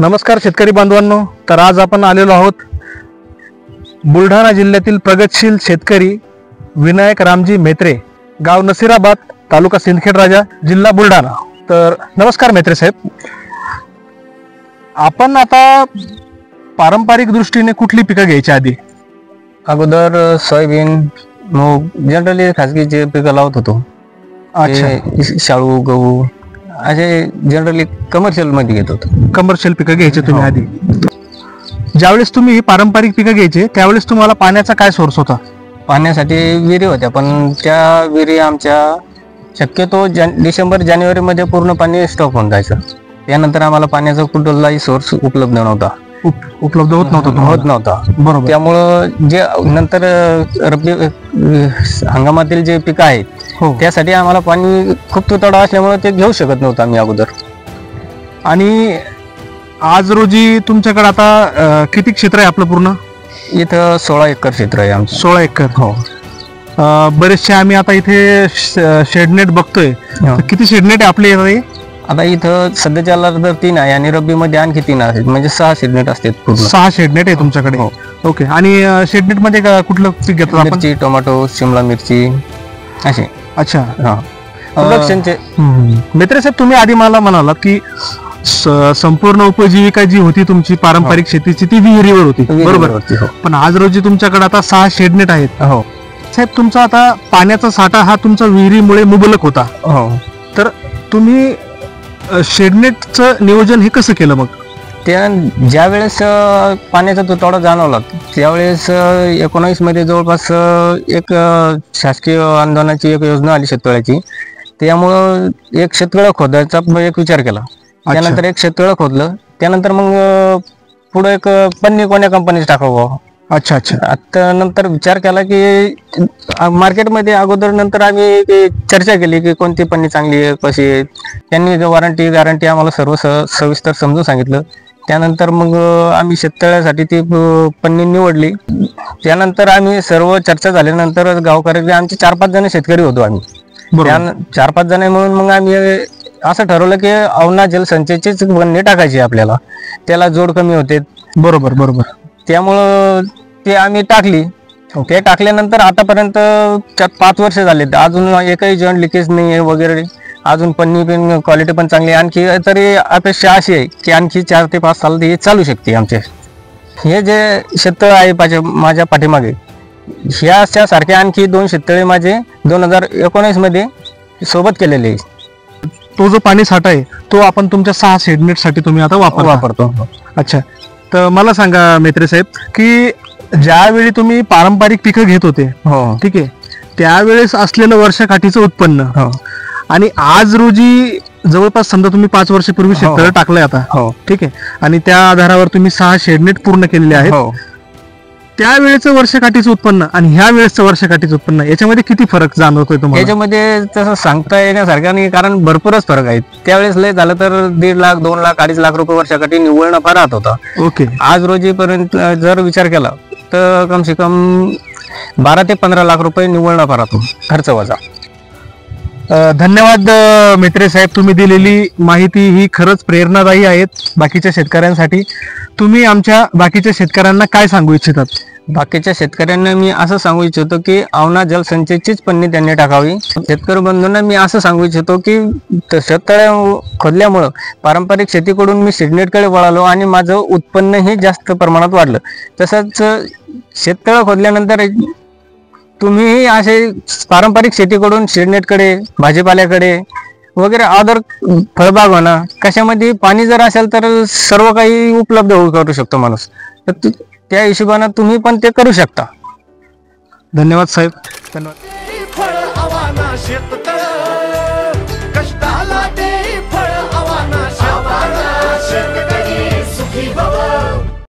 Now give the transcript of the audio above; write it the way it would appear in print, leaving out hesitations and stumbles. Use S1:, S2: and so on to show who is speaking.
S1: नमस्कार शेतकरी बांधवांनो, तर आज आपण आलेलो आहोत बुलढाणा जिल्ह्यातील प्रगतशील शेतकरी विनायक रामजी मेत्रे, गाव नसीराबाद, तालुका सिंदखेड राजा, जिल्हा बुलढाणा. तर नमस्कार मेत्रे साहेब, आपण आता पारंपरिक दृष्टीने कुठली पिकं घ्यायची आधी?
S2: अगोदर सोयाबीन, मूग, जनरली खासगी जे पिकं लावत होतो.
S1: अच्छा,
S2: शाळू, गहू असे जनरली कमर्शियल मध्ये घेत होतो.
S1: कमर्शियल पिकं घ्यायचे तुम्ही आधी. ज्यावेळेस तुम्ही ही पारंपरिक पिकं घ्यायचे त्यावेळेस तुम्हाला पाण्याचा काय सोर्स होता?
S2: पाण्यासाठी विहिरी होत्या, पण त्या विहिरी आमच्या शक्यतो डिसेंबर जानेवारी मध्ये पूर्ण पाणी स्टॉक होऊन जायचं. त्यानंतर आम्हाला पाण्याचा कुठलाही सोर्स उपलब्ध नव्हता.
S1: उपलब्ध होत नव्हता.
S2: बरोबर. त्यामुळं जे नंतर रब्बी हंगामातील जे पिकं आहेत त्यासाठी आम्हाला पाणी खूप तुटवडा असल्यामुळे ते घेऊ शकत नव्हतं आम्ही अगोदर.
S1: आणि आज रोजी तुमच्याकडे आता किती क्षेत्र आहे आपलं पूर्ण?
S2: इथं 16 एकर क्षेत्र आहे आमचं.
S1: 16 एकर. हो. बरेचसे आम्ही आता इथे शेडनेट बघतोय. किती शेडनेट आहे आपले इथे?
S2: आता इथं सध्याच्याला तर 3 आहे आणि रब्बी मध्ये आणखी 3 आहेत, म्हणजे 6 शेडनेट असतात पूर्ण.
S1: 6 शेडनेट आहे तुमच्याकडे? हो. ओके. आणि शेडनेट मध्ये कुठलं पीक घेतो आपण?
S2: मिरची, टोमॅटो, शिमला मिरची असे.
S1: अच्छा.
S2: हा. प्रोडक्शनचे.
S1: मित्र साहेब, तुम्ही आधी मला म्हणालात की संपूर्ण उपजीविका जी होती तुमची पारंपरिक शेतीची ती विहिरीवर होती, बरोबर? पण आज रोजी तुमच्याकडे आता 6 शेडनेट आहेत.
S2: हो
S1: साहेब, तुमचा आता पाण्याचा साठा हा तुमचा विहिरीमुळे मुबलक होता.
S2: हो.
S1: तर तुम्ही शेडनेटचं नियोजन हे कसं केलं मग?
S2: त्या ज्या वेळेस पाण्याचा तुटवडा जाणवला त्यावेळेस 19 मध्ये जवळपास एक शासकीय अनुदानाची एक योजना आली शेततळ्याची. त्यामुळं एक शेततळं खोदायचा एक विचार केला. त्यानंतर एक शेततळं खोदलं. त्यानंतर मग पुढे एक पन्नी कोण्या कंपनीच टाकावं.
S1: अच्छा अच्छा.
S2: आता नंतर विचार केला की मार्केटमध्ये अगोदर नंतर आम्ही चर्चा केली की कोणती पन्नी चांगली आहे, कशी आहे. त्यांनी वॉरंटी गॅरंटी आम्हाला सर्व सविस्तर समजून सांगितलं. त्यानंतर मग आम्ही शेततळ्यासाठी ती पन्नी निवडली. त्यानंतर आम्ही सर्व चर्चा झाल्यानंतर गावकरी आमचे 4-5 जण शेतकरी होतो आम्ही. 4-5 जण म्हणून मग आम्ही असं ठरवलं की अवना जलसंचयचीच पन्नी टाकायची आपल्याला, त्याला जोड कमी होते.
S1: बरोबर बरोबर.
S2: त्यामुळं ते आम्ही टाकली. ते टाकल्यानंतर आतापर्यंत 5 वर्ष झाले, अजून एकही जॉईंट लिकेज नाही आहे वगैरे. अजून पन्नी पण क्वालिटी पण चांगली. आणखी तरी अपेक्षा अशी आहे की आणखी 4 ते 5 साल हे चालू शकते आमचे. हे जे शेततळ आहे माझ्या पाठीमागे, ह्या सारखे आणखी 2 शेततळे माझे 2019 मध्ये सोबत केलेले आहे.
S1: तो जो पाणी साठा आहे तो आपण तुमच्या 6 शेडनेट साठी तुम्ही आता वापरतो. अच्छा. तर मला सांगा मेत्रे साहेब की ज्यावेळी तुम्ही पारंपरिक पिकं घेत होते, ठीक आहे, त्यावेळेस असलेलं वर्षकाठीचं उत्पन्न आणि आज रोजी जवळपास समजा तुम्ही 5 वर्षापूर्वी शेततळ टाकलंय आता, ठीक आहे, आणि त्या आधारावर तुम्ही 6 शेडनेट पूर्ण केलेले आहेत. त्यावेळेचं वर्षकाठीचं उत्पन्न आणि ह्या वेळेचं वर्षकाठीचं उत्पन्न याच्यामध्ये किती फरक जाणवतोय तुम्हाला?
S2: याच्यामध्ये तसं सांगता येण्यासारखं नाही, कारण भरपूरच फरक आहे. त्यावेळेस लय झालं तर 1.5 लाख, 2 लाख, 2.5 लाख रुपये वर्षाकाठी निव्वळ नफा राहत होता.
S1: ओके.
S2: आज रोजी पर्यंत जर विचार केला तर कम से कम 12 ते 15 लाख रुपये निव्वळ नफा राहतो, खर्च वजा.
S1: धन्यवाद मेत्रे साहेब, तुम्ही दिलेली माहिती ही खरंच प्रेरणादायी आहेत बाकीच्या शेतकऱ्यांसाठी. तुम्ही आमच्या बाकीच्या शेतकऱ्यांना काय सांगू इच्छितात?
S2: बाकीच्या शेतकऱ्यांना मी असं सांगू इच्छितो की अवना जलसंचयचीच पन्नी त्यांनी टाकावी. शेतकरी बंधूंना मी असं सांगू इच्छितो की शेततळे खोदल्यामुळं पारंपरिक शेतीकडून मी शेडनेटकडे वळालो आणि माझं उत्पन्नही जास्त प्रमाणात वाढलं. तसंच शेततळं खोदल्यानंतर तुम्ही असे पारंपरिक शेतीकडून शेडनेटकडे, भाजीपाल्याकडे वगैरे अदर फळबाग म्हणा कशामध्ये पाणी जर असेल तर सर्व काही उपलब्ध करू शकतो माणूस. तर त्या हिशोबाने तुम्ही पण ते करू शकता.
S1: धन्यवाद साहेब. धन्यवाद.
S3: कष्टाला ते फळ आवाना शेतकरी सुखी भव.